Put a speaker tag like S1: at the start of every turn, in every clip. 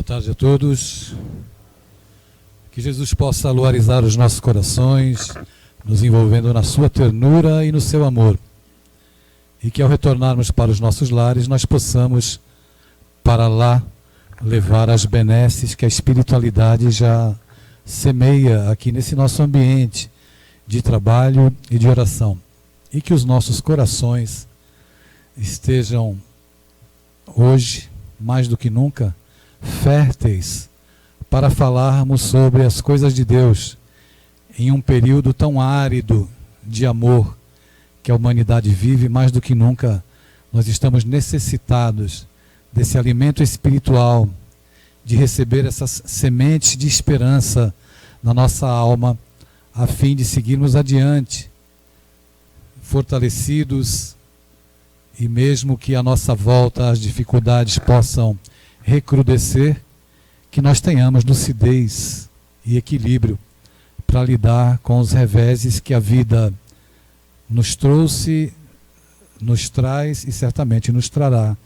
S1: tarde a todos. Que Jesus possa luarizar os nossos corações, nos envolvendo na sua ternura e no seu amor. E que ao retornarmos para os nossos lares, nós possamos para lá levar as benesses que a espiritualidade já semeia aqui nesse nosso ambiente de trabalho e de oração. E que os nossos corações estejam hoje, mais do que nunca, férteis para falarmos sobre as coisas de Deus em um período tão árido de amor que a humanidade vive. Mais do que nunca nós estamos necessitados desse alimento espiritual, de receber essas sementes de esperança na nossa alma, a fim de seguirmos adiante, fortalecidos, e mesmo que a nossa volta às dificuldades possam recrudescer, que nós tenhamos lucidez e equilíbrio para lidar com os reveses que a vida nos trouxe, nos traz e certamente nos trará,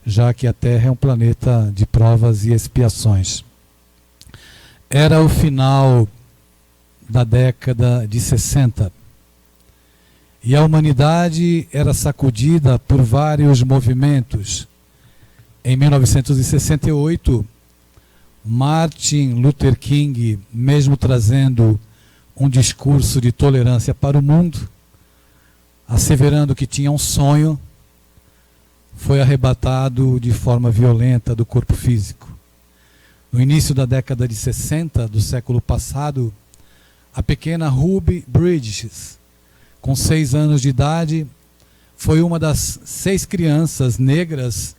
S1: já que a Terra é um planeta de provas e expiações. Era o final da década de 60 e a humanidade era sacudida por vários movimentos. Em 1968, Martin Luther King, mesmo trazendo um discurso de tolerância para o mundo, asseverando que tinha um sonho, foi arrebatado de forma violenta do corpo físico. No início da década de 60 do século passado, a pequena Ruby Bridges, com 6 anos de idade, foi uma das 6 crianças negras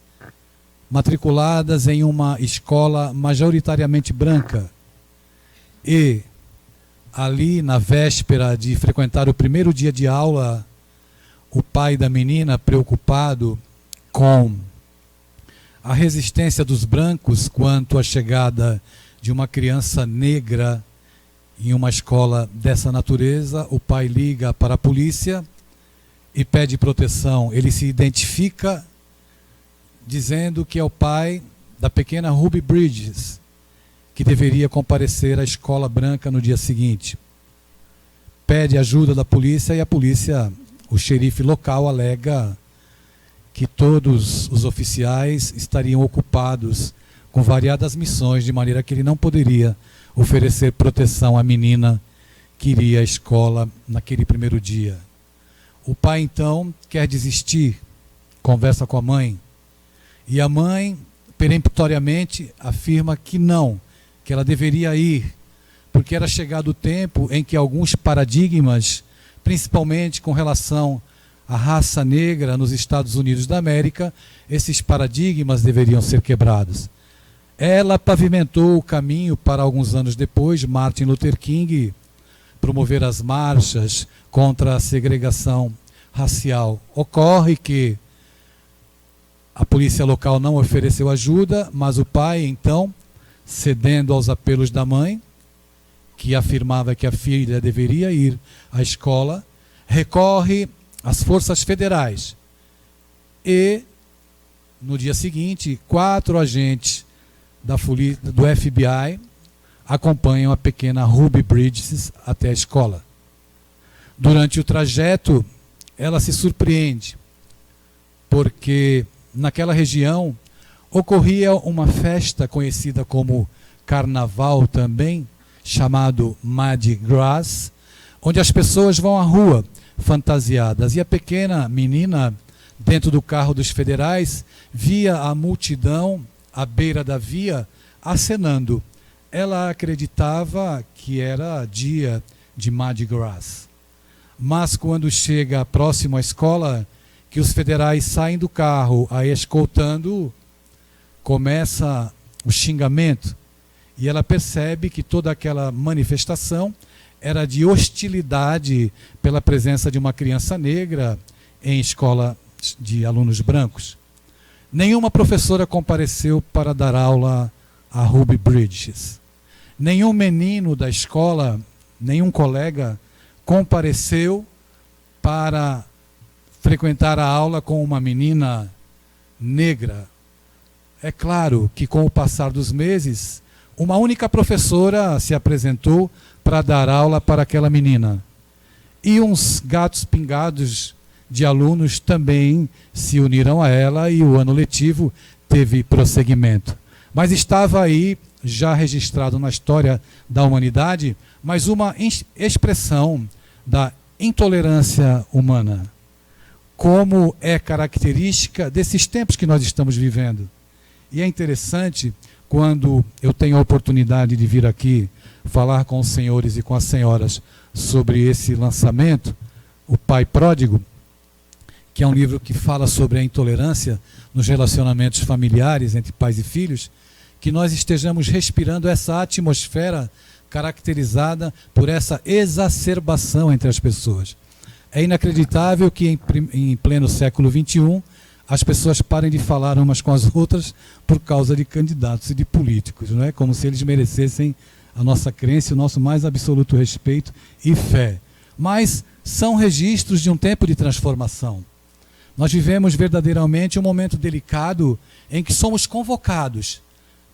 S1: matriculadas em uma escola majoritariamente branca. E ali, na véspera de frequentar o primeiro dia de aula, o pai da menina, preocupado com a resistência dos brancos quanto à chegada de uma criança negra em uma escola dessa natureza, o pai liga para a polícia e pede proteção. Ele se identifica dizendo que é o pai da pequena Ruby Bridges, que deveria comparecer à escola branca no dia seguinte. Pede ajuda da polícia e a polícia, o xerife local, alega que todos os oficiais estariam ocupados com variadas missões, de maneira que ele não poderia oferecer proteção à menina que iria à escola naquele primeiro dia. O pai então quer desistir, conversa com a mãe, e a mãe peremptoriamente afirma que não, que ela deveria ir, porque era chegado o tempo em que alguns paradigmas, principalmente com relação à raça negra nos Estados Unidos da América, esses paradigmas deveriam ser quebrados. Ela pavimentou o caminho para, alguns anos depois, Martin Luther King promover as marchas contra a segregação racial. Ocorre que a polícia local não ofereceu ajuda, mas o pai, então, cedendo aos apelos da mãe, que afirmava que a filha deveria ir à escola, recorre às forças federais. E, no dia seguinte, 4 agentes do FBI acompanham a pequena Ruby Bridges até a escola. Durante o trajeto, ela se surpreende, porque naquela região ocorria uma festa conhecida como carnaval também, chamado Mardi Gras, onde as pessoas vão à rua fantasiadas. E a pequena menina, dentro do carro dos federais, via a multidão à beira da via acenando. Ela acreditava que era dia de Mardi Gras. Mas quando chega próximo à escola, que os federais saem do carro, a escoltando, começa o xingamento. E ela percebe que toda aquela manifestação era de hostilidade pela presença de uma criança negra em escola de alunos brancos. Nenhuma professora compareceu para dar aula a Ruby Bridges. Nenhum menino da escola, nenhum colega compareceu para frequentar a aula com uma menina negra. é claro que com o passar dos meses, uma única professora se apresentou para dar aula para aquela menina. E uns gatos pingados de alunos também se uniram a ela e o ano letivo teve prosseguimento. Mas estava aí, já registrado na história da humanidade, mais uma expressão da intolerância humana, como é característica desses tempos que nós estamos vivendo. E é interessante, quando eu tenho a oportunidade de vir aqui falar com os senhores e com as senhoras sobre esse lançamento, O Pai Pródigo, que é um livro que fala sobre a intolerância nos relacionamentos familiares entre pais e filhos, que nós estejamos respirando essa atmosfera caracterizada por essa exacerbação entre as pessoas. É inacreditável que em pleno século XXI as pessoas parem de falar umas com as outras por causa de candidatos e de políticos, não é? Como se eles merecessem a nossa crença, o nosso mais absoluto respeito e fé. Mas são registros de um tempo de transformação. Nós vivemos verdadeiramente um momento delicado em que somos convocados.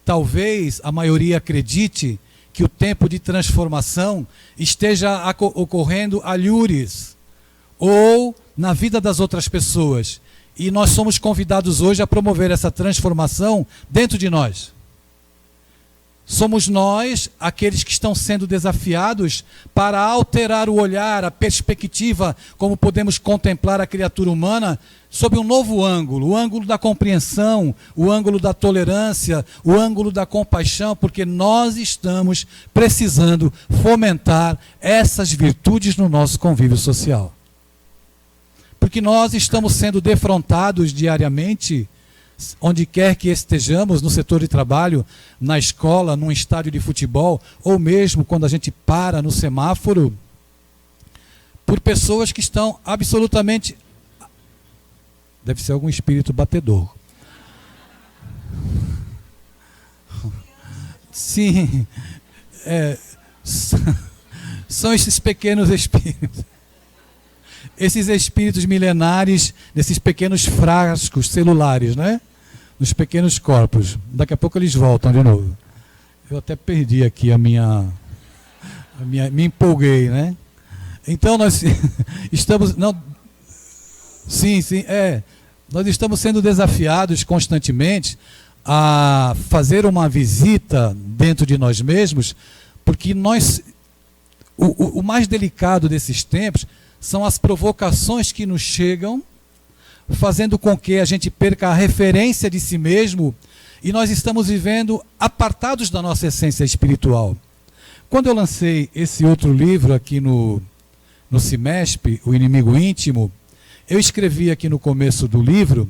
S1: Talvez a maioria acredite que o tempo de transformação esteja ocorrendo alhures ou na vida das outras pessoas. E nós somos convidados hoje a promover essa transformação dentro de nós. Somos nós aqueles que estão sendo desafiados para alterar o olhar, a perspectiva, como podemos contemplar a criatura humana sob um novo ângulo, o ângulo da compreensão, o ângulo da tolerância, o ângulo da compaixão, porque nós estamos precisando fomentar essas virtudes no nosso convívio social. Porque nós estamos sendo defrontados diariamente, onde quer que estejamos, no setor de trabalho, na escola, num estádio de futebol, ou mesmo quando a gente para no semáforo, por pessoas que estão absolutamente... Deve ser algum espírito batedor. Sim, são esses pequenos espíritos. Esses espíritos milenares, nesses pequenos frascos celulares, né? Nos pequenos corpos. Daqui a pouco eles voltam de novo. Eu até perdi aqui me empolguei, né? Então nós estamos... Nós estamos sendo desafiados constantemente a fazer uma visita dentro de nós mesmos, porque o mais delicado desses tempos são as provocações que nos chegam, fazendo com que a gente perca a referência de si mesmo, e nós estamos vivendo apartados da nossa essência espiritual. Quando eu lancei esse outro livro aqui no CIMESP, O Inimigo Íntimo, eu escrevi aqui no começo do livro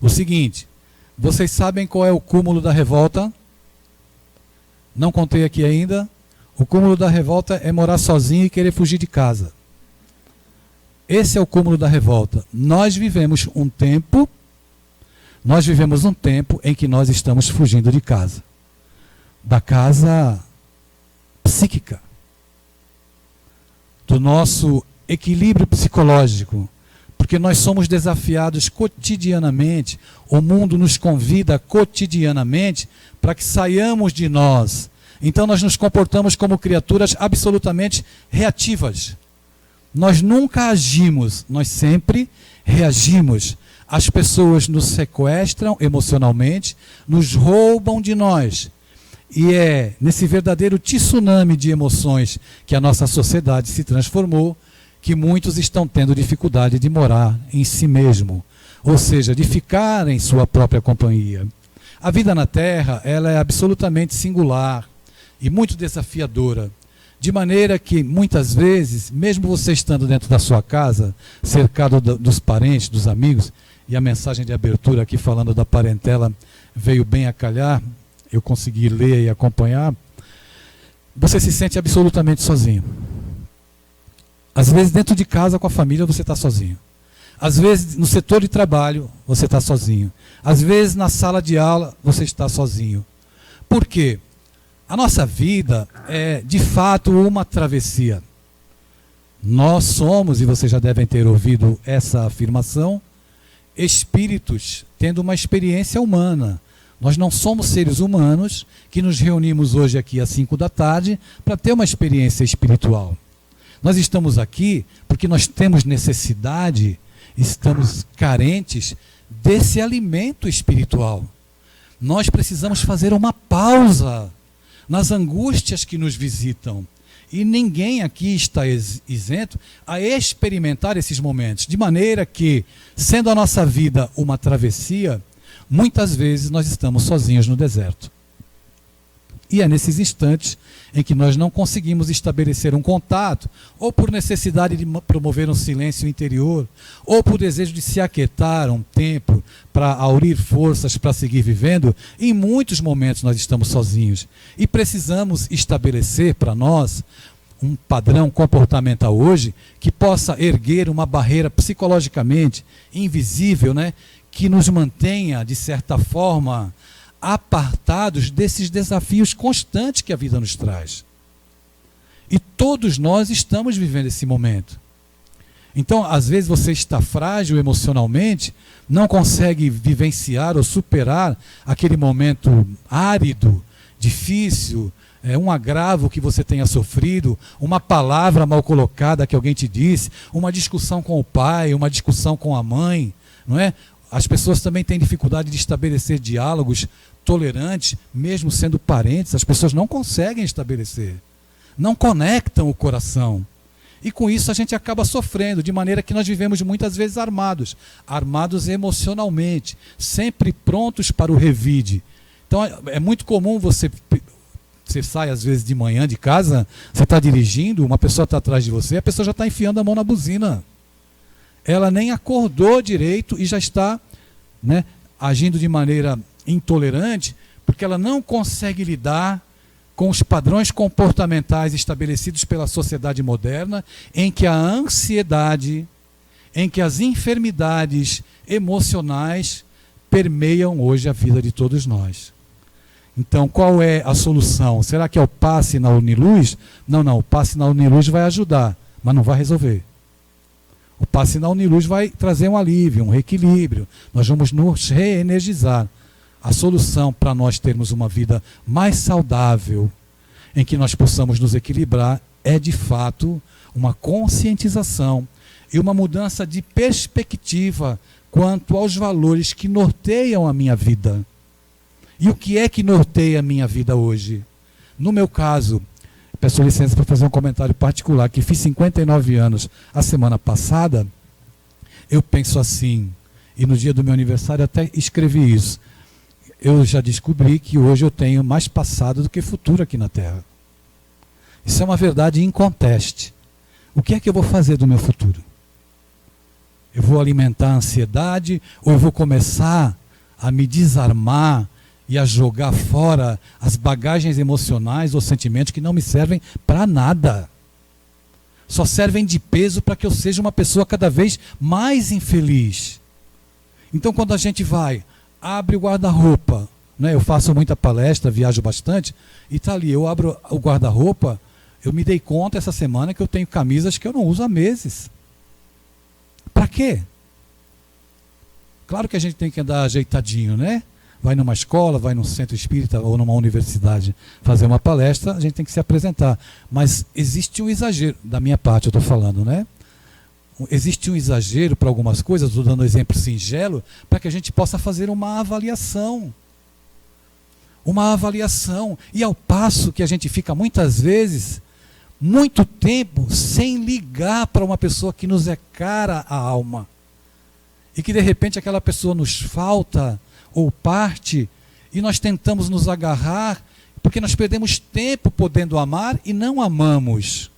S1: o seguinte: vocês sabem qual é o cúmulo da revolta? Não contei aqui ainda. O cúmulo da revolta é morar sozinho e querer fugir de casa. Esse é o cúmulo da revolta. Nós vivemos um tempo em que nós estamos fugindo de casa. Da casa psíquica. Do nosso equilíbrio psicológico. Porque nós somos desafiados cotidianamente, o mundo nos convida cotidianamente para que saiamos de nós. Então nós nos comportamos como criaturas absolutamente reativas. Nós nunca agimos, nós sempre reagimos. As pessoas nos sequestram emocionalmente, nos roubam de nós. E é nesse verdadeiro tsunami de emoções que a nossa sociedade se transformou, que muitos estão tendo dificuldade de morar em si mesmo, ou seja, de ficar em sua própria companhia. A vida na Terra, ela é absolutamente singular e muito desafiadora, de maneira que muitas vezes, mesmo você estando dentro da sua casa, cercado dos parentes, dos amigos, e a mensagem de abertura aqui falando da parentela veio bem a calhar, eu consegui ler e acompanhar, você se sente absolutamente sozinho. Às vezes dentro de casa com a família você está sozinho. Às vezes no setor de trabalho você está sozinho. Às vezes na sala de aula você está sozinho. Por quê? A nossa vida é de fato uma travessia. Nós somos, e vocês já devem ter ouvido essa afirmação, espíritos tendo uma experiência humana. Nós não somos seres humanos que nos reunimos hoje aqui às 5 da tarde para ter uma experiência espiritual. Nós estamos aqui porque nós temos necessidade, estamos carentes desse alimento espiritual. Nós precisamos fazer uma pausa nas angústias que nos visitam. E ninguém aqui está isento a experimentar esses momentos. De maneira que, sendo a nossa vida uma travessia, muitas vezes nós estamos sozinhos no deserto. E é nesses instantes em que nós não conseguimos estabelecer um contato, ou por necessidade de promover um silêncio interior, ou por desejo de se aquietar um tempo para aurir forças para seguir vivendo. Em muitos momentos nós estamos sozinhos e precisamos estabelecer para nós um padrão comportamental hoje que possa erguer uma barreira psicologicamente invisível, né, que nos mantenha, de certa forma, apartados desses desafios constantes que a vida nos traz. E todos nós estamos vivendo esse momento. Então, às vezes você está frágil emocionalmente, não consegue vivenciar ou superar aquele momento árido, difícil, um agravo que você tenha sofrido, uma palavra mal colocada que alguém te disse, uma discussão com o pai, uma discussão com a mãe, não é? As pessoas também têm dificuldade de estabelecer diálogos tolerantes, mesmo sendo parentes. As pessoas não conseguem estabelecer, não conectam o coração. E com isso a gente acaba sofrendo, de maneira que nós vivemos muitas vezes armados emocionalmente, sempre prontos para o revide. Então é muito comum você sai às vezes de manhã de casa, você está dirigindo, uma pessoa está atrás de você, a pessoa já está enfiando a mão na buzina. Ela nem acordou direito e já está, né, agindo de maneira intolerante, porque ela não consegue lidar com os padrões comportamentais estabelecidos pela sociedade moderna, em que a ansiedade, em que as enfermidades emocionais permeiam hoje a vida de todos nós. Então, qual é a solução? Será que é o passe na Uniluz? Não, o passe na Uniluz vai ajudar, mas não vai resolver. O passe na Uniluz vai trazer um alívio, um reequilíbrio. Nós vamos nos reenergizar. A solução para nós termos uma vida mais saudável, em que nós possamos nos equilibrar, é de fato uma conscientização e uma mudança de perspectiva quanto aos valores que norteiam a minha vida. E o que é que norteia a minha vida hoje? No meu caso, peço licença para fazer um comentário particular, que fiz 59 anos a semana passada. Eu penso assim, e no dia do meu aniversário até escrevi isso. Eu já descobri que hoje eu tenho mais passado do que futuro aqui na Terra. Isso é uma verdade inconteste. O que é que eu vou fazer do meu futuro? Eu vou alimentar a ansiedade ou eu vou começar a me desarmar e a jogar fora as bagagens emocionais ou sentimentos que não me servem para nada? Só servem de peso para que eu seja uma pessoa cada vez mais infeliz. Então, quando a gente abre o guarda-roupa, né? Eu faço muita palestra, viajo bastante, e está ali, eu abro o guarda-roupa, eu me dei conta essa semana que eu tenho camisas que eu não uso há meses. Para quê? Claro que a gente tem que andar ajeitadinho, né? Vai numa escola, vai num centro espírita ou numa universidade fazer uma palestra, a gente tem que se apresentar. Mas existe um exagero, da minha parte eu estou falando, né? Existe um exagero para algumas coisas, estou dando um exemplo singelo, para que a gente possa fazer uma avaliação. Uma avaliação. E ao passo que a gente fica muitas vezes, muito tempo, sem ligar para uma pessoa que nos é cara a alma. E que de repente aquela pessoa nos falta ou parte, e nós tentamos nos agarrar, porque nós perdemos tempo podendo amar e não amamos.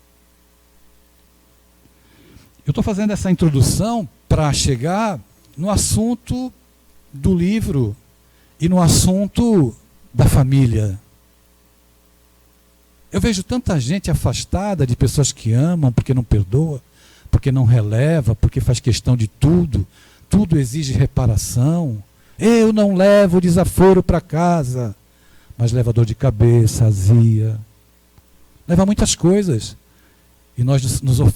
S1: Eu estou fazendo essa introdução para chegar no assunto do livro e no assunto da família. Eu vejo tanta gente afastada de pessoas que amam, porque não perdoa, porque não releva, porque faz questão de tudo, tudo exige reparação. Eu não levo desaforo para casa, mas leva dor de cabeça, azia, leva muitas coisas. E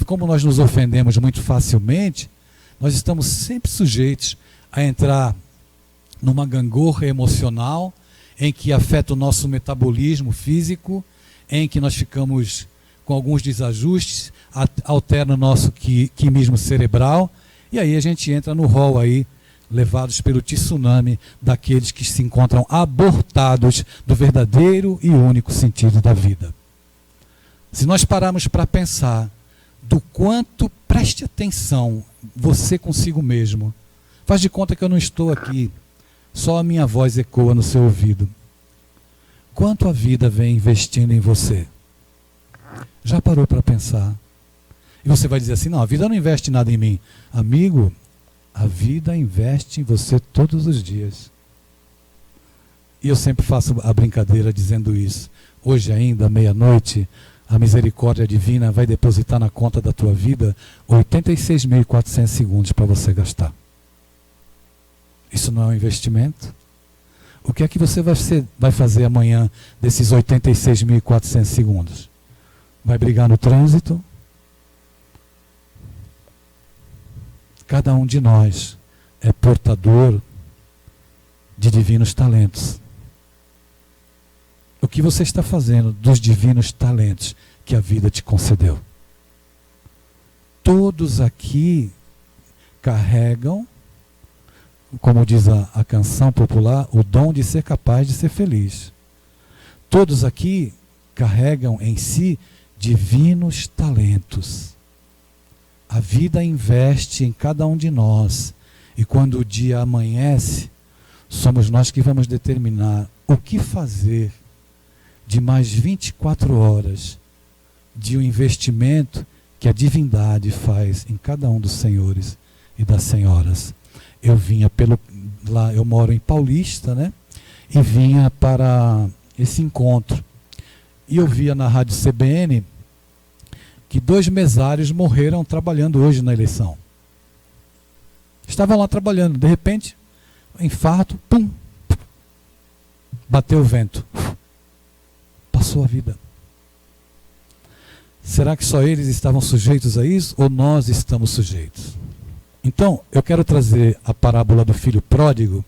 S1: como nós nos ofendemos muito facilmente, nós estamos sempre sujeitos a entrar numa gangorra emocional, em que afeta o nosso metabolismo físico, em que nós ficamos com alguns desajustes, altera o nosso quimismo cerebral, e aí a gente entra no rol aí, levados pelo tsunami daqueles que se encontram abortados do verdadeiro e único sentido da vida. Se nós pararmos para pensar do quanto, preste atenção, você consigo mesmo, faz de conta que eu não estou aqui, só a minha voz ecoa no seu ouvido. Quanto a vida vem investindo em você? Já parou para pensar? E você vai dizer assim, não, a vida não investe nada em mim. Amigo, a vida investe em você todos os dias. E eu sempre faço a brincadeira dizendo isso. Hoje ainda, meia-noite, a misericórdia divina vai depositar na conta da tua vida 86.400 segundos para você gastar. Isso não é um investimento? O que é que você vai fazer amanhã desses 86.400 segundos? Vai brigar no trânsito? Cada um de nós é portador de divinos talentos. O que você está fazendo dos divinos talentos que a vida te concedeu? Todos aqui carregam, como diz a canção popular, o dom de ser capaz de ser feliz. Todos aqui carregam em si divinos talentos. A vida investe em cada um de nós. E quando o dia amanhece, somos nós que vamos determinar o que fazer de mais 24 horas de um investimento que a divindade faz em cada um dos senhores e das senhoras. Eu vinha lá, eu moro em Paulista, né? E vinha para esse encontro. E eu via na rádio CBN que 2 mesários morreram trabalhando hoje na eleição. Estavam lá trabalhando, de repente, infarto, pum, bateu o vento. Passou a vida. Será que só eles estavam sujeitos a isso ou nós estamos sujeitos? Então, eu quero trazer a parábola do filho pródigo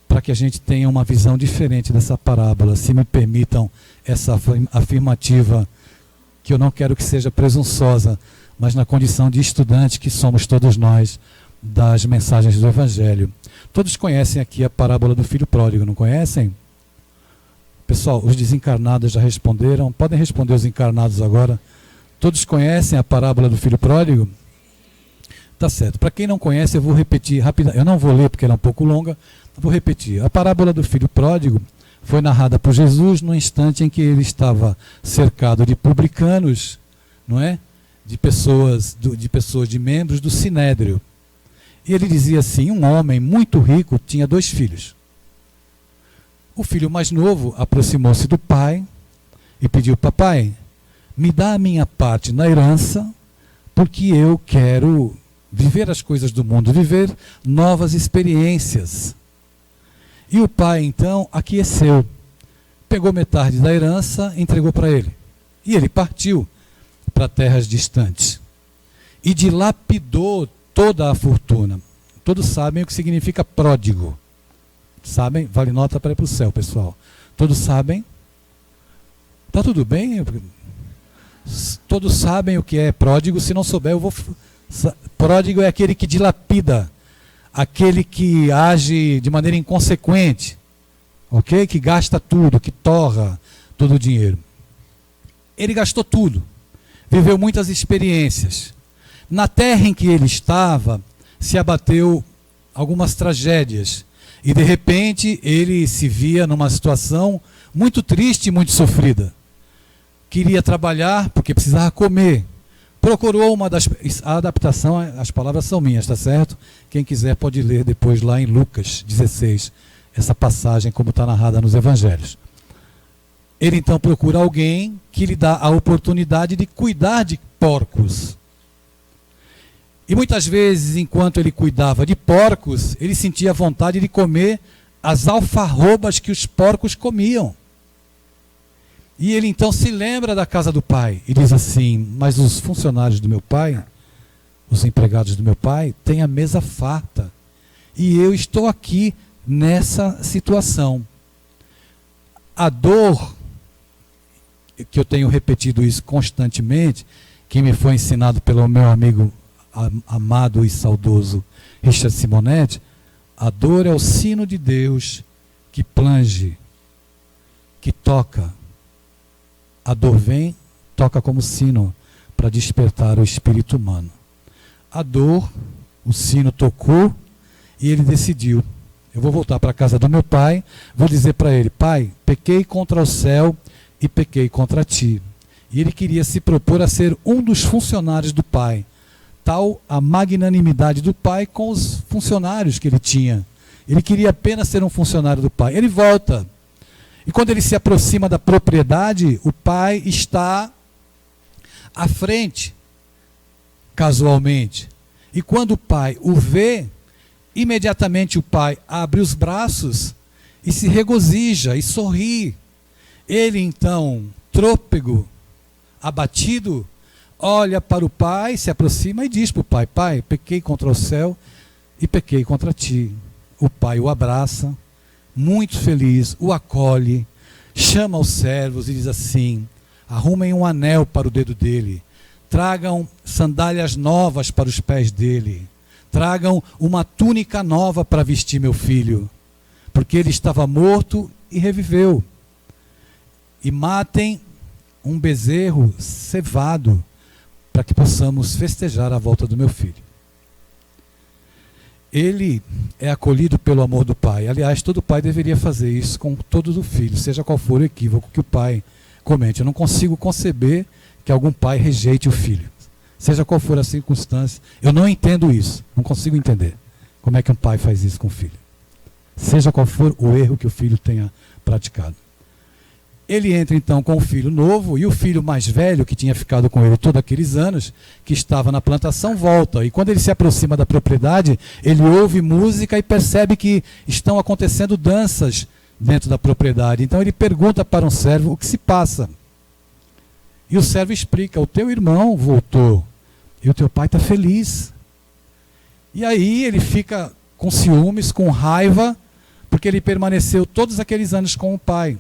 S1: para que a gente tenha uma visão diferente dessa parábola. Se me permitam essa afirmativa, que eu não quero que seja presunçosa, mas na condição de estudante que somos todos nós das mensagens do Evangelho. Todos conhecem aqui a parábola do filho pródigo, não conhecem? Pessoal, os desencarnados já responderam. Podem responder os encarnados agora. Todos conhecem a parábola do filho pródigo? Tá certo. Para quem não conhece, eu vou repetir rapidamente. Eu não vou ler porque ela é um pouco longa. Vou repetir. A parábola do filho pródigo foi narrada por Jesus no instante em que ele estava cercado de publicanos, não é? De pessoas, de membros do Sinédrio. E ele dizia assim: um homem muito rico tinha 2 filhos. O filho mais novo aproximou-se do pai e pediu: papai, me dá a minha parte na herança, porque eu quero viver as coisas do mundo, viver novas experiências. E o pai então aqueceu, pegou metade da herança e entregou para ele. E ele partiu para terras distantes e dilapidou toda a fortuna. Todos sabem o que significa pródigo. Sabem? Vale nota para ir para o céu, pessoal. Todos sabem? Tá tudo bem? Todos sabem o que é pródigo. Se não souber, eu vou... Pródigo é aquele que dilapida, aquele que age de maneira inconsequente, ok? Que gasta tudo, que torra todo o dinheiro. Ele gastou tudo, viveu muitas experiências. Na terra em que ele estava, se abateu algumas tragédias. E de repente ele se via numa situação muito triste e muito sofrida. Queria trabalhar porque precisava comer. Procurou a adaptação, as palavras são minhas, está certo? Quem quiser pode ler depois lá em Lucas 16, essa passagem como está narrada nos Evangelhos. Ele então procura alguém que lhe dá a oportunidade de cuidar de porcos. E muitas vezes, enquanto ele cuidava de porcos, ele sentia vontade de comer as alfarrobas que os porcos comiam. E ele então se lembra da casa do pai e diz assim: mas os funcionários do meu pai, os empregados do meu pai, têm a mesa farta E eu estou aqui nessa situação. A dor, que eu tenho repetido isso constantemente, que me foi ensinado pelo meu amigo amado e saudoso Richard Simonetti, a dor é o sino de Deus que plange, que toca. A dor vem, toca como sino para despertar o espírito humano. A dor, o sino tocou e ele decidiu: eu vou voltar para a casa do meu pai, vou dizer para ele: pai, pequei contra o céu e pequei contra ti. E ele queria se propor a ser um dos funcionários do pai. Tal a magnanimidade do pai com os funcionários que ele tinha. Ele queria apenas ser um funcionário do pai. Ele volta. E quando ele se aproxima da propriedade, o pai está à frente, casualmente. E quando o pai o vê, imediatamente o pai abre os braços e se regozija e sorri. Ele então, trôpego, abatido, olha para o pai, se aproxima e diz para o pai: pai, pequei contra o céu e pequei contra ti. O pai o abraça, muito feliz, o acolhe, chama os servos e diz assim: arrumem um anel para o dedo dele, tragam sandálias novas para os pés dele, tragam uma túnica nova para vestir meu filho, porque ele estava morto e reviveu. E matem um bezerro cevado, para que possamos festejar a volta do meu filho. Ele é acolhido pelo amor do pai. Aliás, todo pai deveria fazer isso com todo o filho, seja qual for o equívoco que o pai comete. Eu não consigo conceber que algum pai rejeite o filho, seja qual for a circunstância. Eu não entendo isso, não consigo entender como é que um pai faz isso com o filho, seja qual for o erro que o filho tenha praticado. Ele entra então com o filho novo, e o filho mais velho, que tinha ficado com ele todos aqueles anos, que estava na plantação, volta. E quando ele se aproxima da propriedade, ele ouve música e percebe que estão acontecendo danças dentro da propriedade. Então ele pergunta para um servo o que se passa. E o servo explica: o teu irmão voltou e o teu pai está feliz. E aí ele fica com ciúmes, com raiva, porque ele permaneceu todos aqueles anos com o pai.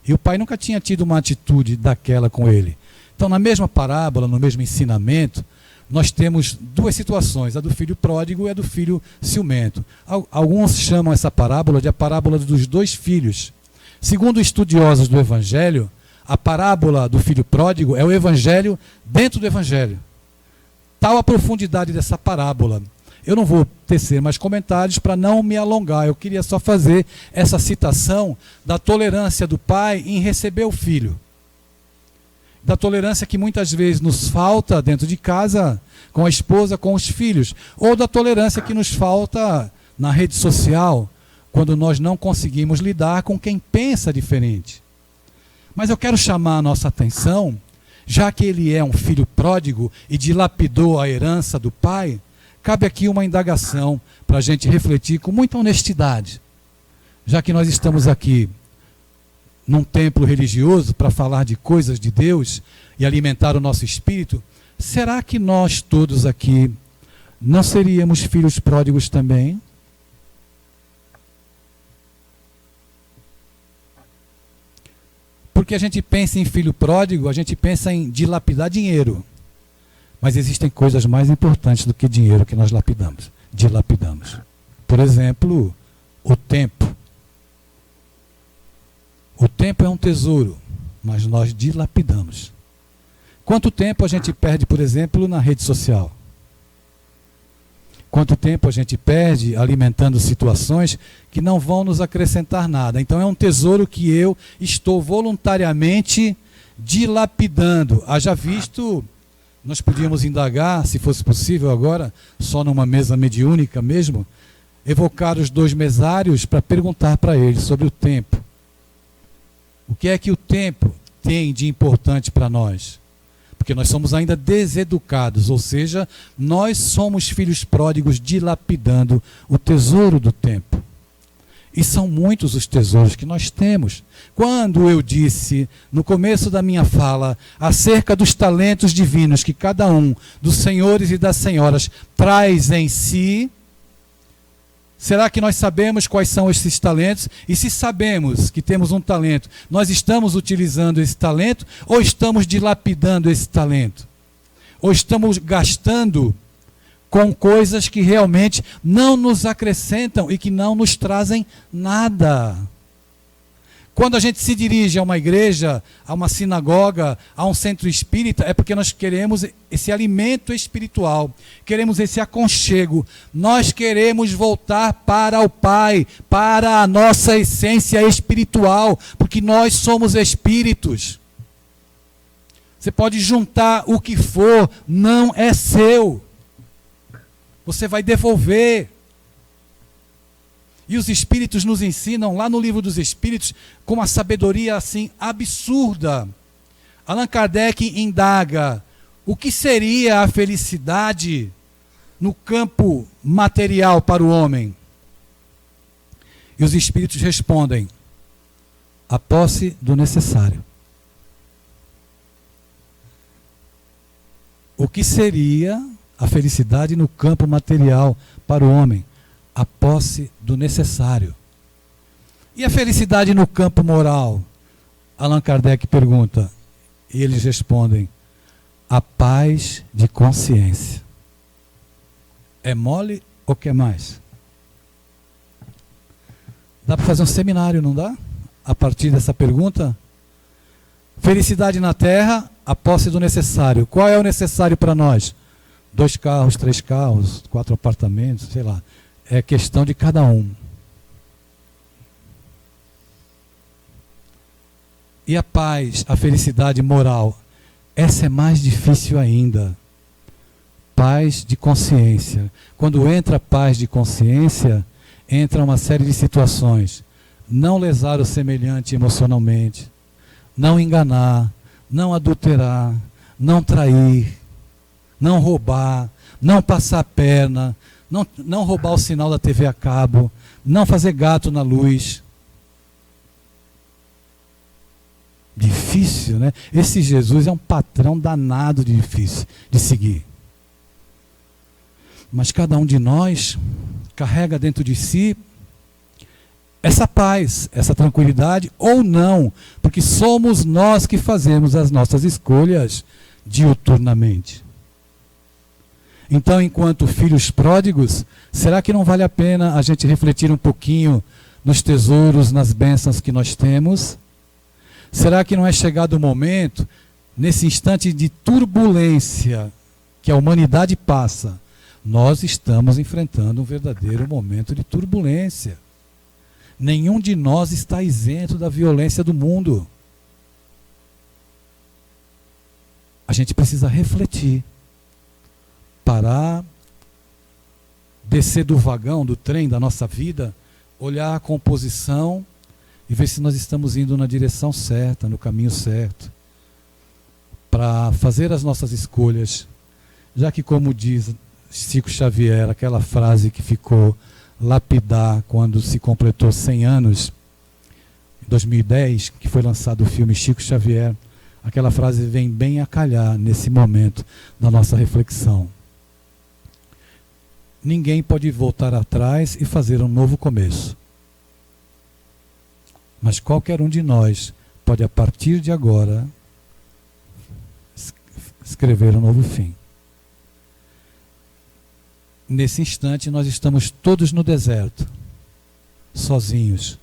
S1: E o pai nunca tinha tido uma atitude daquela com ele. Então, na mesma parábola, no mesmo ensinamento, nós temos duas situações: a do filho pródigo e a do filho ciumento. Alguns chamam essa parábola de a parábola dos dois filhos. Segundo estudiosos do Evangelho, a parábola do filho pródigo é o Evangelho dentro do Evangelho. Tal a profundidade dessa parábola. Eu não vou tecer mais comentários para não me alongar. Eu queria só fazer essa citação da tolerância do pai em receber o filho. Da tolerância que muitas vezes nos falta dentro de casa, com a esposa, com os filhos. Ou da tolerância que nos falta na rede social, quando nós não conseguimos lidar com quem pensa diferente. Mas eu quero chamar a nossa atenção, já que ele é um filho pródigo e dilapidou a herança do pai, cabe aqui uma indagação para a gente refletir com muita honestidade. Já que nós estamos aqui num templo religioso para falar de coisas de Deus e alimentar o nosso espírito, será que nós todos aqui não seríamos filhos pródigos também? Porque a gente pensa em filho pródigo, a gente pensa em dilapidar dinheiro. Mas existem coisas mais importantes do que dinheiro que nós dilapidamos. Por exemplo, o tempo. O tempo é um tesouro, mas nós dilapidamos. Quanto tempo a gente perde, por exemplo, na rede social? Quanto tempo a gente perde alimentando situações que não vão nos acrescentar nada? Então é um tesouro que eu estou voluntariamente dilapidando. Haja visto... Nós podíamos indagar, se fosse possível agora, só numa mesa mediúnica mesmo, evocar os dois mesários para perguntar para eles sobre o tempo. O que é que o tempo tem de importante para nós? Porque nós somos ainda deseducados, ou seja, nós somos filhos pródigos dilapidando o tesouro do tempo. E são muitos os tesouros que nós temos. Quando eu disse, no começo da minha fala, acerca dos talentos divinos que cada um dos senhores e das senhoras traz em si, Será que nós sabemos quais são esses talentos? E se sabemos que temos um talento, nós estamos utilizando esse talento ou estamos dilapidando esse talento? Ou estamos gastando com coisas que realmente não nos acrescentam e que não nos trazem nada? Quando a gente se dirige a uma igreja, a uma sinagoga, a um centro espírita, é porque nós queremos esse alimento espiritual, queremos esse aconchego, nós queremos voltar para o Pai, para a nossa essência espiritual, porque nós somos espíritos. Você pode juntar o que for, não é seu. Você vai devolver. E os Espíritos nos ensinam, lá no Livro dos Espíritos, com uma sabedoria assim absurda. Allan Kardec indaga: o que seria a felicidade no campo material para o homem? E os Espíritos respondem: a posse do necessário. O que seria a felicidade no campo material para o homem? A posse do necessário. E a felicidade no campo moral? Allan Kardec pergunta, e eles respondem: a paz de consciência. É mole ou quer mais? Dá para fazer um seminário, não dá? A partir dessa pergunta? Felicidade na terra, a posse do necessário. Qual é o necessário para nós? 2 carros, 3 carros, 4 apartamentos, sei lá. É questão de cada um. E a paz, a felicidade moral, essa é mais difícil ainda. Paz de consciência. Quando entra a paz de consciência, entra uma série de situações. Não lesar o semelhante emocionalmente, não enganar, não adulterar, não trair, não roubar, não passar a perna, não roubar o sinal da TV a cabo, não fazer gato na luz. Difícil, né? Esse Jesus é um patrão danado de difícil de seguir. Mas cada um de nós carrega dentro de si essa paz, essa tranquilidade, ou não, porque somos nós que fazemos as nossas escolhas diuturnamente. Então, enquanto filhos pródigos, será que não vale a pena a gente refletir um pouquinho nos tesouros, nas bênçãos que nós temos? Será que não é chegado o momento, nesse instante de turbulência que a humanidade passa, nós estamos enfrentando um verdadeiro momento de turbulência. Nenhum de nós está isento da violência do mundo. A gente precisa refletir. Parar, descer do vagão, do trem da nossa vida, olhar a composição e ver se nós estamos indo na direção certa, no caminho certo, para fazer as nossas escolhas, já que, como diz Chico Xavier, aquela frase que ficou lapidar quando se completou 100 anos, em 2010, que foi lançado o filme Chico Xavier, aquela frase vem bem a calhar nesse momento da nossa reflexão. Ninguém pode voltar atrás e fazer um novo começo. Mas qualquer um de nós pode, a partir de agora, escrever um novo fim. Nesse instante, nós estamos todos no deserto, sozinhos,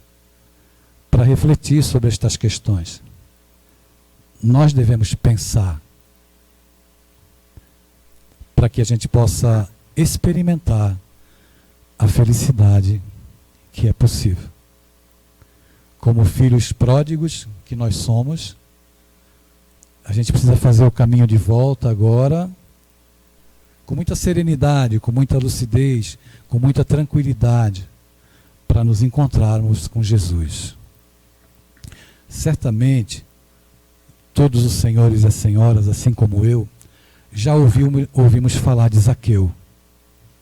S1: para refletir sobre estas questões. Nós devemos pensar, para que a gente possa experimentar a felicidade que é possível. Como filhos pródigos que nós somos, a gente precisa fazer o caminho de volta agora, com muita serenidade, com muita lucidez, com muita tranquilidade, para nos encontrarmos com Jesus. Certamente, todos os senhores e as senhoras, assim como eu, já ouvimos falar de Zaqueu.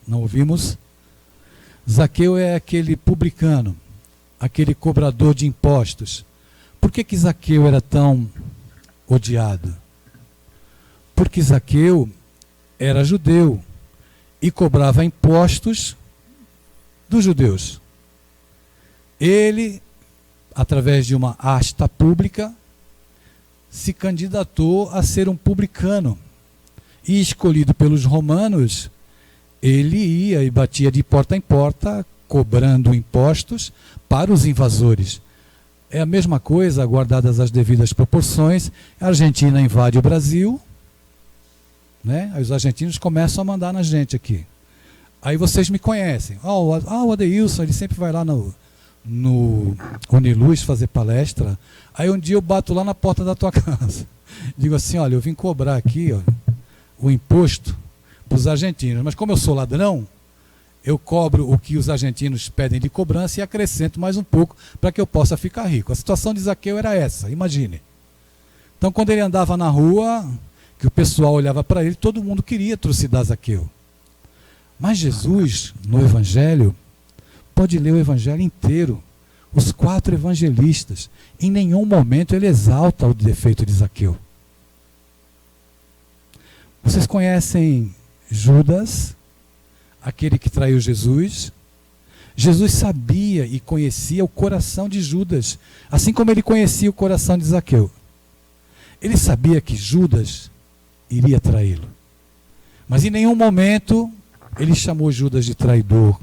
S1: Não ouvimos? Zaqueu é aquele publicano, aquele cobrador de impostos. Por que Zaqueu era tão odiado? Porque Zaqueu era judeu e cobrava impostos dos judeus. Ele, através de uma asta pública, se candidatou a ser um publicano. E escolhido pelos romanos, ele ia e batia de porta em porta, cobrando impostos para os invasores. É a mesma coisa, guardadas as devidas proporções. A Argentina invade o Brasil, né? Aí os argentinos começam a mandar na gente aqui. Aí vocês me conhecem. O Adeilson, ele sempre vai lá no Uniluz fazer palestra. Aí um dia eu bato lá na porta da tua casa. Digo assim, olha, eu vim cobrar aqui, ó, o imposto para os argentinos. Mas como eu sou ladrão, eu cobro o que os argentinos pedem de cobrança e acrescento mais um pouco para que eu possa ficar rico. A situação de Zaqueu era essa, imagine. Então, quando ele andava na rua, que o pessoal olhava para ele, todo mundo queria trucidar Zaqueu. Mas Jesus, no Evangelho, pode ler o Evangelho inteiro, os 4 evangelistas, em nenhum momento ele exalta o defeito de Zaqueu. Vocês conhecem Judas, aquele que traiu Jesus? Jesus sabia e conhecia o coração de Judas, assim como ele conhecia o coração de Zaqueu. Ele sabia que Judas iria traí-lo. Mas em nenhum momento ele chamou Judas de traidor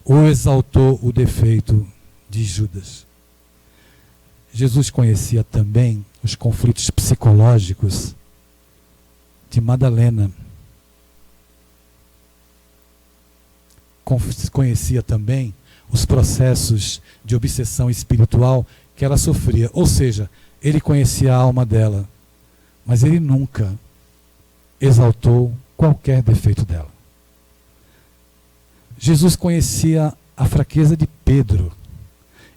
S1: ou exaltou o defeito de Judas. Jesus conhecia também os conflitos psicológicos de Madalena. Conhecia também os processos de obsessão espiritual que ela sofria. Ou seja, ele conhecia a alma dela, mas ele nunca exaltou qualquer defeito dela. Jesus conhecia a fraqueza de Pedro,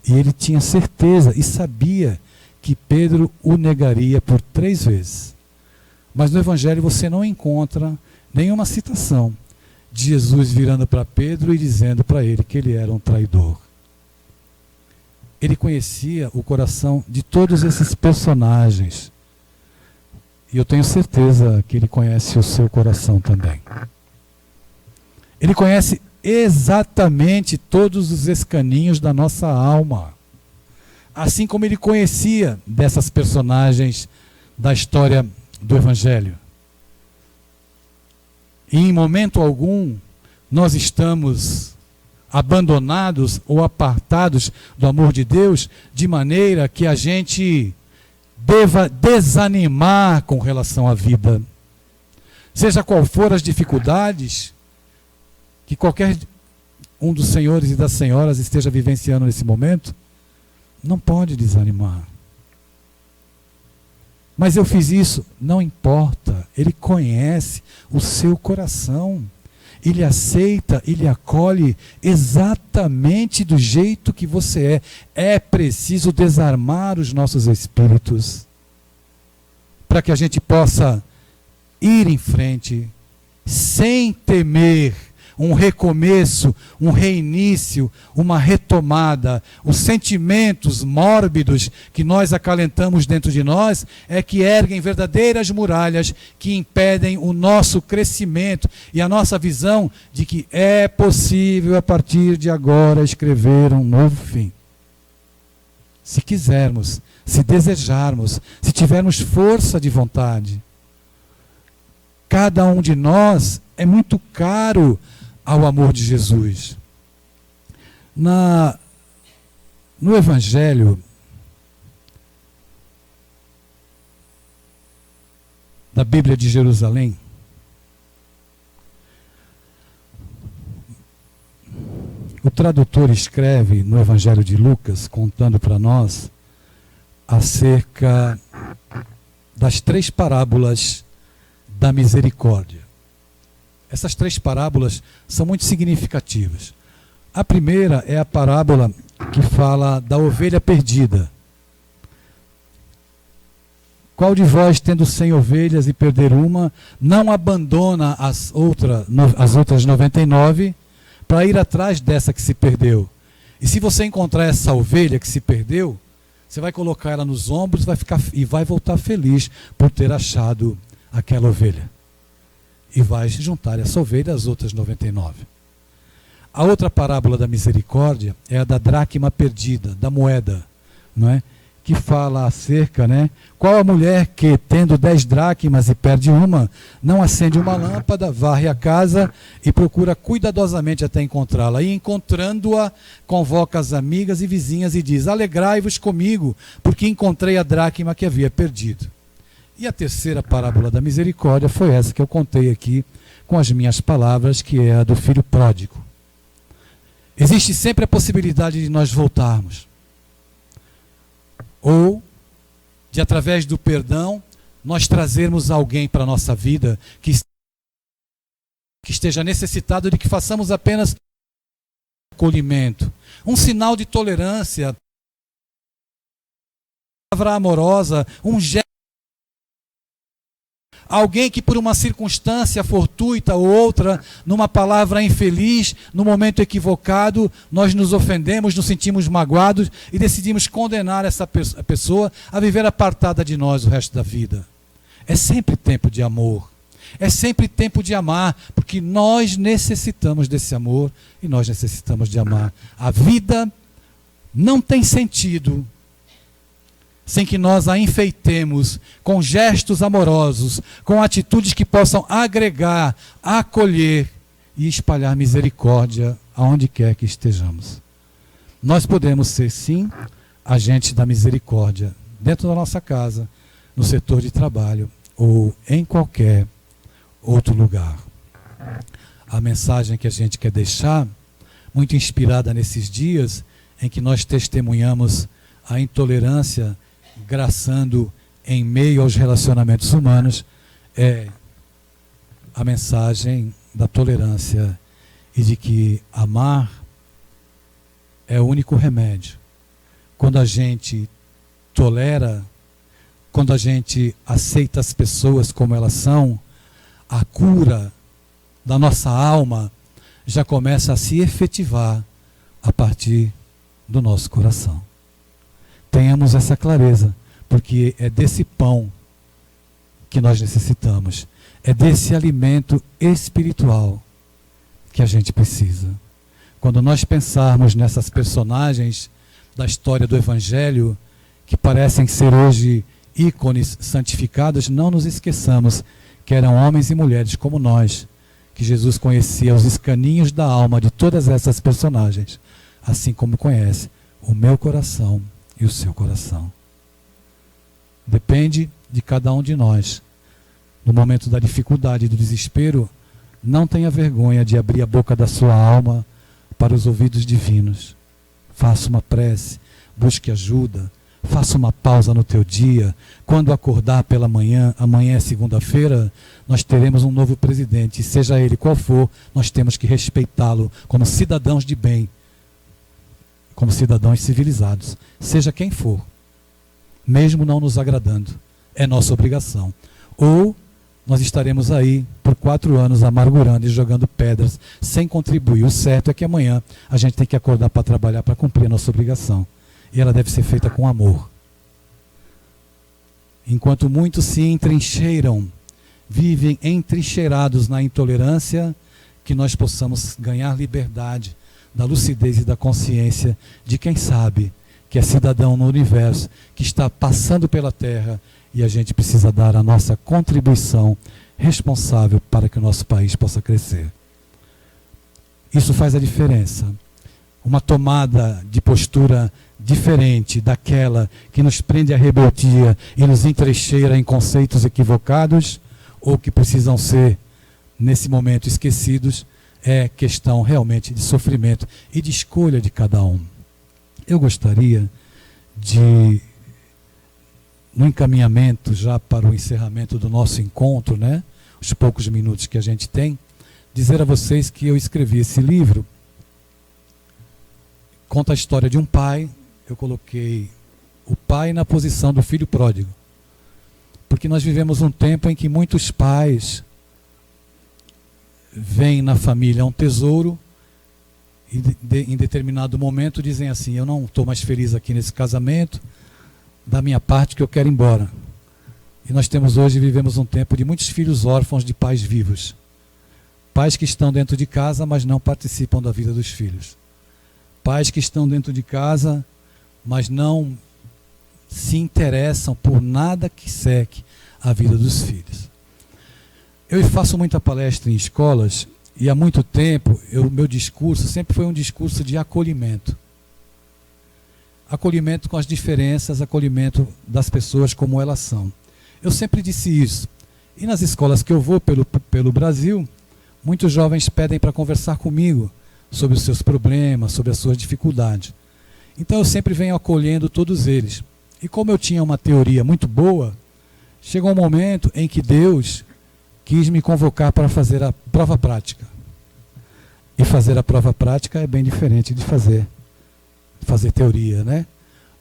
S1: e ele tinha certeza e sabia que Pedro o negaria por 3 vezes. Mas no Evangelho você não encontra nenhuma citação de Jesus virando para Pedro e dizendo para ele que ele era um traidor. Ele conhecia o coração de todos esses personagens. E eu tenho certeza que ele conhece o seu coração também. Ele conhece exatamente todos os escaninhos da nossa alma. Assim como ele conhecia dessas personagens da história do Evangelho. E em momento algum nós estamos abandonados ou apartados do amor de Deus, de maneira que a gente deva desanimar com relação à vida. Seja qual for as dificuldades que qualquer um dos senhores e das senhoras esteja vivenciando nesse momento, não pode desanimar. Mas eu fiz isso, não importa. Ele conhece o seu coração. Ele aceita, ele acolhe exatamente do jeito que você é. É preciso desarmar os nossos espíritos para que a gente possa ir em frente sem temer um recomeço, um reinício, uma retomada. Os sentimentos mórbidos que nós acalentamos dentro de nós é que erguem verdadeiras muralhas que impedem o nosso crescimento e a nossa visão de que é possível a partir de agora escrever um novo fim. Se quisermos, se desejarmos, se tivermos força de vontade. Cada um de nós é muito caro ao amor de Jesus. No Evangelho da Bíblia de Jerusalém, o tradutor escreve no Evangelho de Lucas, contando para nós acerca das 3 parábolas da misericórdia. Essas 3 parábolas são muito significativas. A primeira é a parábola que fala da ovelha perdida. Qual de vós, tendo 100 ovelhas e perder uma, não abandona as outras 99 para ir atrás dessa que se perdeu? E se você encontrar essa ovelha que se perdeu, você vai colocar ela nos ombros e vai voltar feliz por ter achado aquela ovelha. E vai juntar essa ovelha às outras 99. A outra parábola da misericórdia é a da dracma perdida, da moeda, não é? Que fala acerca, né? Qual a mulher que, tendo 10 dracmas e perde uma, não acende uma lâmpada, varre a casa e procura cuidadosamente até encontrá-la. E encontrando-a, convoca as amigas e vizinhas e diz: alegrai-vos comigo, porque encontrei a dracma que havia perdido. E a terceira parábola da misericórdia foi essa que eu contei aqui com as minhas palavras, que é a do filho pródigo. Existe sempre a possibilidade de nós voltarmos. Ou de, através do perdão, nós trazermos alguém para a nossa vida que esteja necessitado de que façamos apenas acolhimento, um sinal de tolerância, uma palavra amorosa, um gesto. Alguém que por uma circunstância fortuita ou outra, numa palavra infeliz, no momento equivocado, nós nos ofendemos, nos sentimos magoados e decidimos condenar essa pessoa a viver apartada de nós o resto da vida. É sempre tempo de amor. É sempre tempo de amar, porque nós necessitamos desse amor e nós necessitamos de amar. A vida não tem sentido sem que nós a enfeitemos com gestos amorosos, com atitudes que possam agregar, acolher e espalhar misericórdia aonde quer que estejamos. Nós podemos ser, sim, agentes da misericórdia, dentro da nossa casa, no setor de trabalho ou em qualquer outro lugar. A mensagem que a gente quer deixar, muito inspirada nesses dias em que nós testemunhamos a intolerância graçando em meio aos relacionamentos humanos, é a mensagem da tolerância e de que amar é o único remédio. Quando a gente tolera, quando a gente aceita as pessoas como elas são, a cura da nossa alma já começa a se efetivar a partir do nosso coração. Tenhamos essa clareza, porque é desse pão que nós necessitamos. É desse alimento espiritual que a gente precisa. Quando nós pensarmos nessas personagens da história do Evangelho, que parecem ser hoje ícones santificados, não nos esqueçamos que eram homens e mulheres como nós, que Jesus conhecia os escaninhos da alma de todas essas personagens, assim como conhece o meu coração e o seu coração. Depende de cada um de nós. No momento da dificuldade e do desespero, não tenha vergonha de abrir a boca da sua alma para os ouvidos divinos. Faça uma prece, busque ajuda, faça uma pausa no teu dia. Quando acordar pela manhã, amanhã é segunda-feira, nós teremos um novo presidente, e seja ele qual for, nós temos que respeitá-lo como cidadãos de bem, como cidadãos civilizados, seja quem for, mesmo não nos agradando, é nossa obrigação. Ou nós estaremos aí por 4 anos amargurando e jogando pedras sem contribuir. O certo é que amanhã a gente tem que acordar para trabalhar, para cumprir a nossa obrigação, e ela deve ser feita com amor. Enquanto muitos se entrincheiram, vivem entrincheirados na intolerância, que nós possamos ganhar liberdade da lucidez e da consciência de quem sabe que é cidadão no universo, que está passando pela terra, e a gente precisa dar a nossa contribuição responsável para que o nosso país possa crescer. Isso faz a diferença. Uma tomada de postura diferente daquela que nos prende à rebeldia e nos entrincheira em conceitos equivocados, ou que precisam ser, nesse momento, esquecidos, é questão realmente de sofrimento e de escolha de cada um. Eu gostaria de, no encaminhamento já para o encerramento do nosso encontro, né, os poucos minutos que a gente tem, dizer a vocês que eu escrevi esse livro. Conta a história de um pai. Eu coloquei o pai na posição do filho pródigo, porque nós vivemos um tempo em que muitos pais veem na família um tesouro e em determinado momento dizem assim: eu não estou mais feliz aqui nesse casamento, da minha parte que eu quero ir embora. E nós vivemos um tempo de muitos filhos órfãos de pais vivos. Pais que estão dentro de casa, mas não participam da vida dos filhos. Pais que estão dentro de casa, mas não se interessam por nada que seque a vida dos filhos. Eu faço muita palestra em escolas e há muito tempo meu discurso sempre foi um discurso de acolhimento. Acolhimento com as diferenças, acolhimento das pessoas como elas são. Eu sempre disse isso. E nas escolas que eu vou pelo Brasil, muitos jovens pedem para conversar comigo sobre os seus problemas, sobre as suas dificuldades. Então eu sempre venho acolhendo todos eles. E como eu tinha uma teoria muito boa, chegou um momento em que Deus quis me convocar para fazer a prova prática. E fazer a prova prática é bem diferente de fazer teoria, né?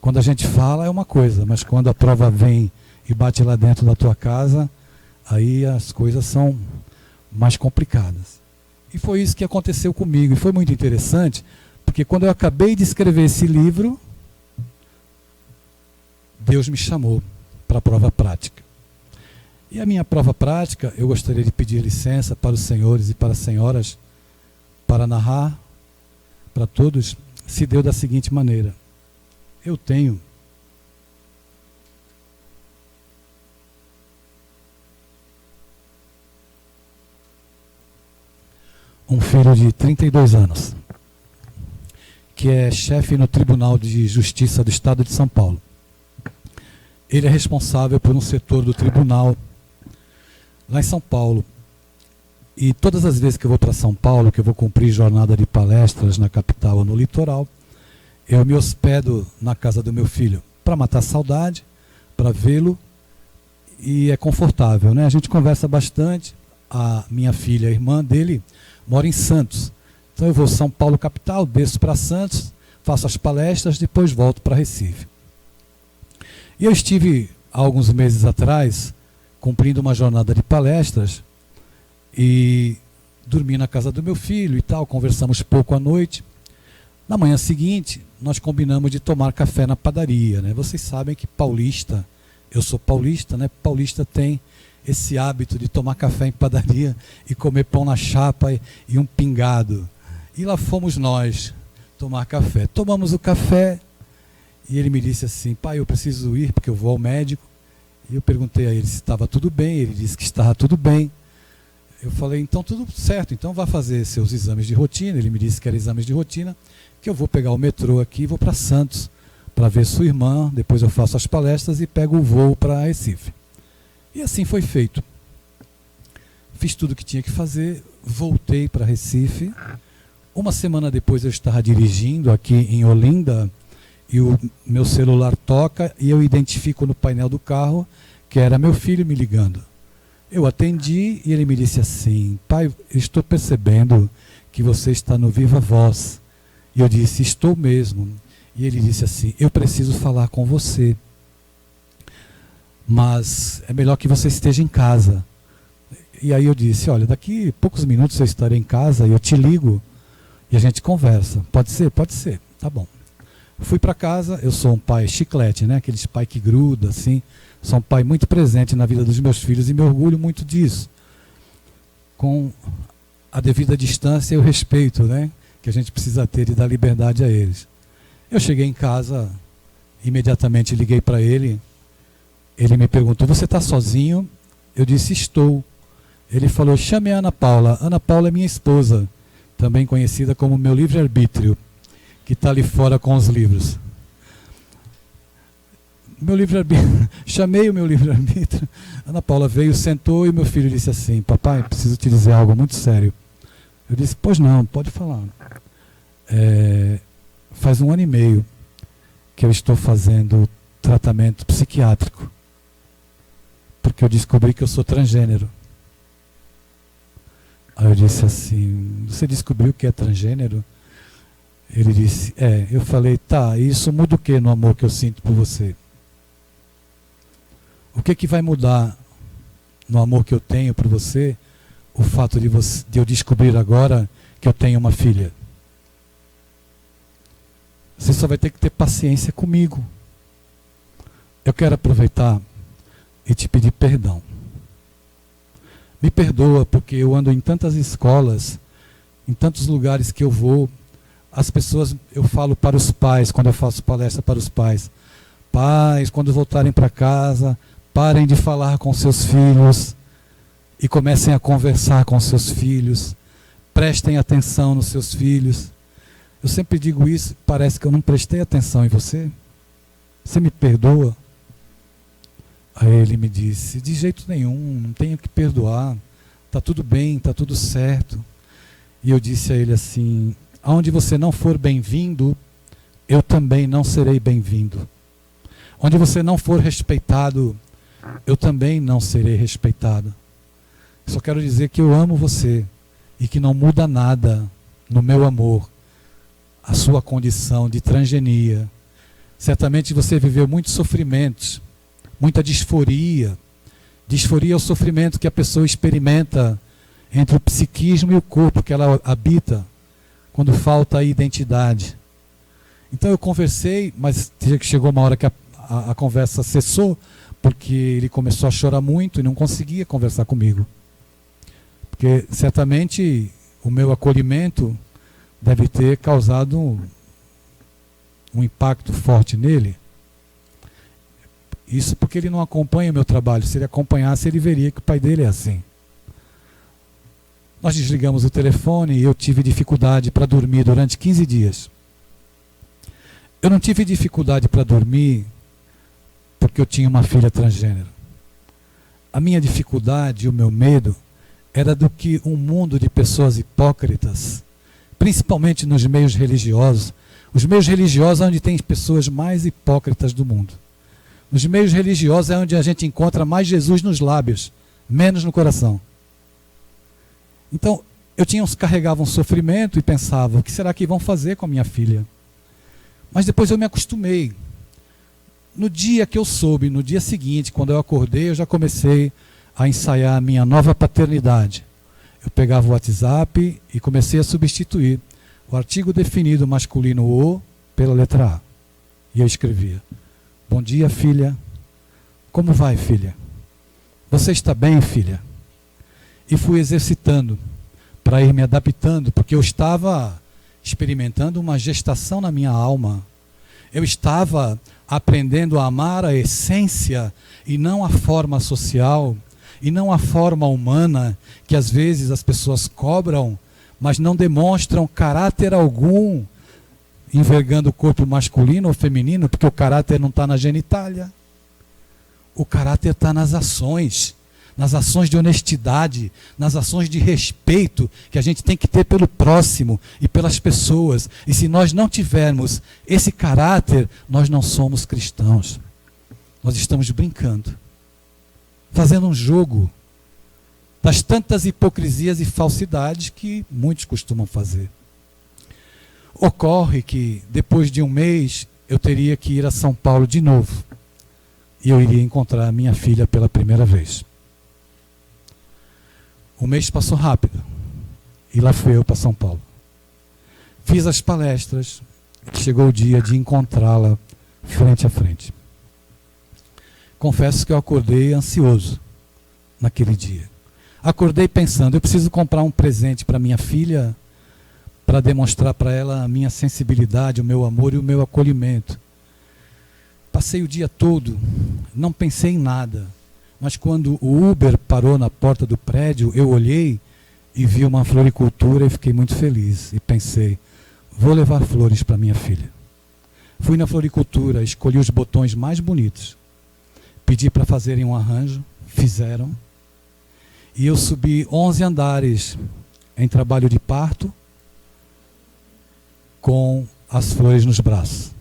S1: Quando a gente fala é uma coisa, mas quando a prova vem e bate lá dentro da tua casa, aí as coisas são mais complicadas. E foi isso que aconteceu comigo. E foi muito interessante, porque quando eu acabei de escrever esse livro, Deus me chamou para a prova prática. E a minha prova prática, eu gostaria de pedir licença para os senhores e para as senhoras, para narrar para todos, se deu da seguinte maneira. Eu tenho um filho de 32 anos, que é chefe no Tribunal de Justiça do Estado de São Paulo. Ele é responsável por um setor do tribunal lá em São Paulo. E todas as vezes que eu vou para São Paulo, que eu vou cumprir jornada de palestras na capital ou no litoral, eu me hospedo na casa do meu filho para matar saudade, para vê-lo, e é confortável, né? A gente conversa bastante. A minha filha, a irmã dele, mora em Santos. Então eu vou São Paulo capital, desço para Santos, faço as palestras, depois volto para Recife. E eu estive, há alguns meses atrás, cumprindo uma jornada de palestras e dormi na casa do meu filho e tal, conversamos pouco à noite. Na manhã seguinte, nós combinamos de tomar café na padaria, né? Vocês sabem que paulista, eu sou paulista, né? Paulista tem esse hábito de tomar café em padaria e comer pão na chapa e um pingado. E lá fomos nós tomar café. Tomamos o café e ele me disse assim: pai, eu preciso ir porque eu vou ao médico. E eu perguntei a ele se estava tudo bem, ele disse que estava tudo bem. Eu falei, então tudo certo, então vá fazer seus exames de rotina. Ele me disse que era exames de rotina, que eu vou pegar o metrô aqui e vou para Santos para ver sua irmã, depois eu faço as palestras e pego o voo para Recife. E assim foi feito. Fiz tudo o que tinha que fazer, voltei para Recife. Uma semana depois eu estava dirigindo aqui em Olinda e o meu celular toca e eu identifico no painel do carro que era meu filho me ligando. Eu atendi e ele me disse assim: pai, eu estou percebendo que você está no Viva Voz. E eu disse: estou mesmo. E ele disse assim: eu preciso falar com você, mas é melhor que você esteja em casa. E aí eu disse: olha, daqui a poucos minutos eu estarei em casa e eu te ligo e a gente conversa. Pode ser? Pode ser. Tá bom. Fui para casa. Eu sou um pai chiclete, né? Aqueles pai que gruda assim. Sou um pai muito presente na vida dos meus filhos e me orgulho muito disso. Com a devida distância e o respeito, né, que a gente precisa ter e dar liberdade a eles. Eu cheguei em casa, imediatamente liguei para ele. Ele me perguntou: você está sozinho? Eu disse: estou. Ele falou: chame a Ana Paula. Ana Paula é minha esposa, também conhecida como meu livre-arbítrio, que está ali fora com os livros. Meu livre-arbítrio, chamei o meu livre-arbítrio. Ana Paula veio, sentou e meu filho disse assim: papai, preciso te dizer algo muito sério. Eu disse: pois não, pode falar. Faz 1 ano e meio que eu estou fazendo tratamento psiquiátrico, porque eu descobri que eu sou transgênero. Aí eu disse assim: você descobriu que é transgênero? Ele disse: é. Eu falei: tá, e isso muda o que no amor que eu sinto por você? O que vai mudar no amor que eu tenho por você, o fato de eu descobrir agora que eu tenho uma filha? Você só vai ter que ter paciência comigo. Eu quero aproveitar e te pedir perdão. Me perdoa, porque eu ando em tantas escolas, em tantos lugares que eu vou, as pessoas, eu falo para os pais, quando eu faço palestra para os pais, pais, quando voltarem para casa, parem de falar com seus filhos e comecem a conversar com seus filhos, prestem atenção nos seus filhos. Eu sempre digo isso, parece que eu não prestei atenção em você. Você me perdoa? Aí ele me disse, de jeito nenhum, não tenho que perdoar, está tudo bem, está tudo certo. E eu disse a ele assim, aonde você não for bem-vindo, eu também não serei bem-vindo. Onde você não for respeitado, eu também não serei respeitado. Só quero dizer que eu amo você e que não muda nada no meu amor, a sua condição de transgenia. Certamente você viveu muitos sofrimentos, muita disforia. Disforia é o sofrimento que a pessoa experimenta entre o psiquismo e o corpo que ela habita, quando falta a identidade. Então eu conversei, mas chegou uma hora que a conversa cessou, porque ele começou a chorar muito e não conseguia conversar comigo. Porque certamente o meu acolhimento deve ter causado um impacto forte nele. Isso porque ele não acompanha o meu trabalho. Se ele acompanhasse, ele veria que o pai dele é assim. Nós desligamos o telefone e eu tive dificuldade para dormir durante 15 dias. Eu não tive dificuldade para dormir porque eu tinha uma filha transgênero. A minha dificuldade, o meu medo, era do que um mundo de pessoas hipócritas, principalmente nos meios religiosos. Os meios religiosos é onde tem pessoas mais hipócritas do mundo. Nos meios religiosos é onde a gente encontra mais Jesus nos lábios, menos no coração. Então, carregava um sofrimento e pensava, o que será que vão fazer com a minha filha? Mas depois eu me acostumei. No dia que eu soube, no dia seguinte, quando eu acordei, eu já comecei a ensaiar a minha nova paternidade. Eu pegava o WhatsApp e comecei a substituir o artigo definido masculino o pela letra A. E eu escrevia, bom dia, filha. Como vai, filha? Você está bem, filha? E fui exercitando para ir me adaptando, porque eu estava experimentando uma gestação na minha alma. Eu estava aprendendo a amar a essência e não a forma social, e não a forma humana, que às vezes as pessoas cobram, mas não demonstram caráter algum, envergando o corpo masculino ou feminino, porque o caráter não está na genitália. O caráter está nas ações de honestidade, nas ações de respeito que a gente tem que ter pelo próximo e pelas pessoas. E se nós não tivermos esse caráter, nós não somos cristãos. Nós estamos brincando, fazendo um jogo das tantas hipocrisias e falsidades que muitos costumam fazer. Ocorre que depois de um mês eu teria que ir a São Paulo de novo e eu iria encontrar a minha filha pela primeira vez. O mês passou rápido e lá fui eu para São Paulo. Fiz as palestras, chegou o dia de encontrá-la frente a frente. Confesso que eu acordei ansioso naquele dia. Acordei pensando, eu preciso comprar um presente para minha filha para demonstrar para ela a minha sensibilidade, o meu amor e o meu acolhimento. Passei o dia todo, não pensei em nada. Mas quando o Uber parou na porta do prédio, eu olhei e vi uma floricultura e fiquei muito feliz. E pensei, vou levar flores para minha filha. Fui na floricultura, escolhi os botões mais bonitos. Pedi para fazerem um arranjo, fizeram. E eu subi 11 andares em trabalho de parto, com as flores nos braços.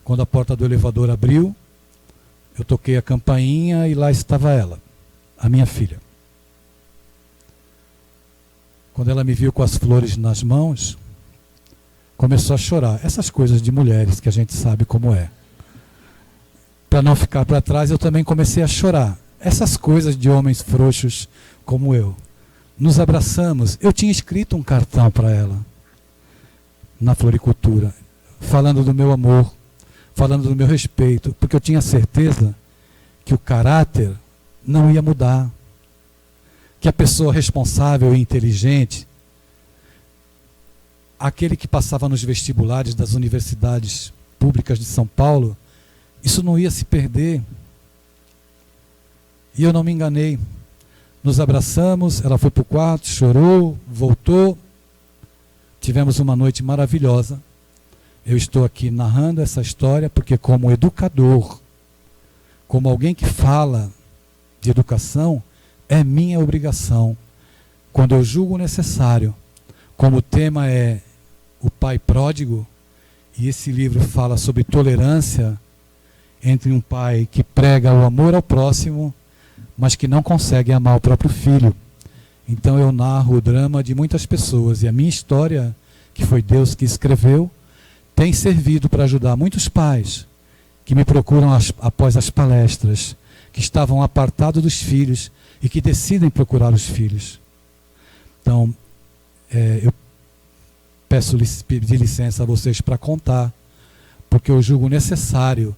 S1: Quando a porta do elevador abriu, eu toquei a campainha e lá estava ela, a minha filha. Quando ela me viu com as flores nas mãos, começou a chorar. Essas coisas de mulheres que a gente sabe como é. Para não ficar para trás, eu também comecei a chorar. Essas coisas de homens frouxos como eu. Nos abraçamos. Eu tinha escrito um cartão para ela, na floricultura, falando do meu amor, falando do meu respeito, porque eu tinha certeza que o caráter não ia mudar. que a pessoa responsável e inteligente, aquele que passava nos vestibulares das universidades públicas de São Paulo, isso não ia se perder. E eu não me enganei. Nos abraçamos, ela foi para o quarto, chorou, voltou. Tivemos uma noite maravilhosa. Eu estou aqui narrando essa história porque, como educador, como alguém que fala de educação, é minha obrigação, quando eu julgo necessário, como o tema é o pai pródigo, e esse livro fala sobre tolerância entre um pai que prega o amor ao próximo, mas que não consegue amar o próprio filho. Então eu narro o drama de muitas pessoas, e a minha história, que foi Deus que escreveu, tem servido para ajudar muitos pais que me procuram após as palestras, que estavam apartados dos filhos e que decidem procurar os filhos. Então, eu pedir licença a vocês para contar, porque eu julgo necessário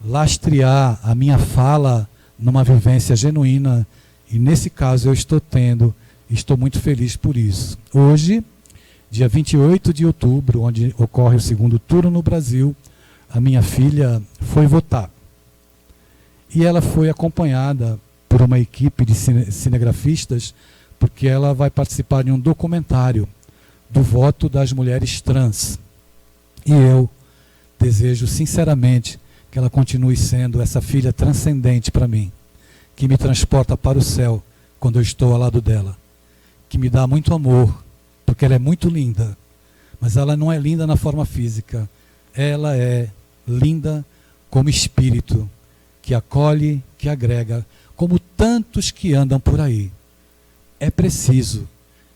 S1: lastrear a minha fala numa vivência genuína, e nesse caso eu estou tendo, e estou muito feliz por isso. Hoje, dia 28 de outubro, onde ocorre o segundo turno no Brasil, a minha filha foi votar. E ela foi acompanhada por uma equipe de cinegrafistas, porque ela vai participar de um documentário do voto das mulheres trans. E eu desejo sinceramente que ela continue sendo essa filha transcendente para mim, que me transporta para o céu quando eu estou ao lado dela, que me dá muito amor, porque ela é muito linda, mas ela não é linda na forma física, ela é linda como espírito, que acolhe, que agrega, como tantos que andam por aí. É preciso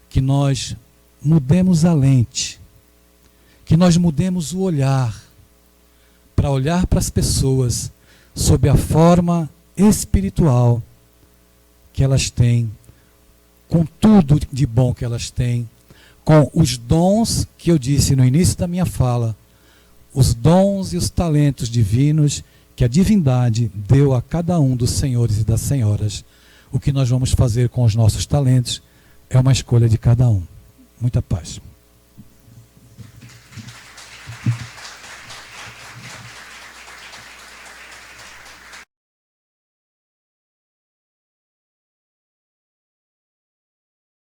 S1: que nós mudemos a lente, que nós mudemos o olhar, para olhar para as pessoas sob a forma espiritual que elas têm, com tudo de bom que elas têm, com os dons que eu disse no início da minha fala, os dons e os talentos divinos que a divindade deu a cada um dos senhores e das senhoras. O que nós vamos fazer com os nossos talentos é uma escolha de cada um. Muita paz.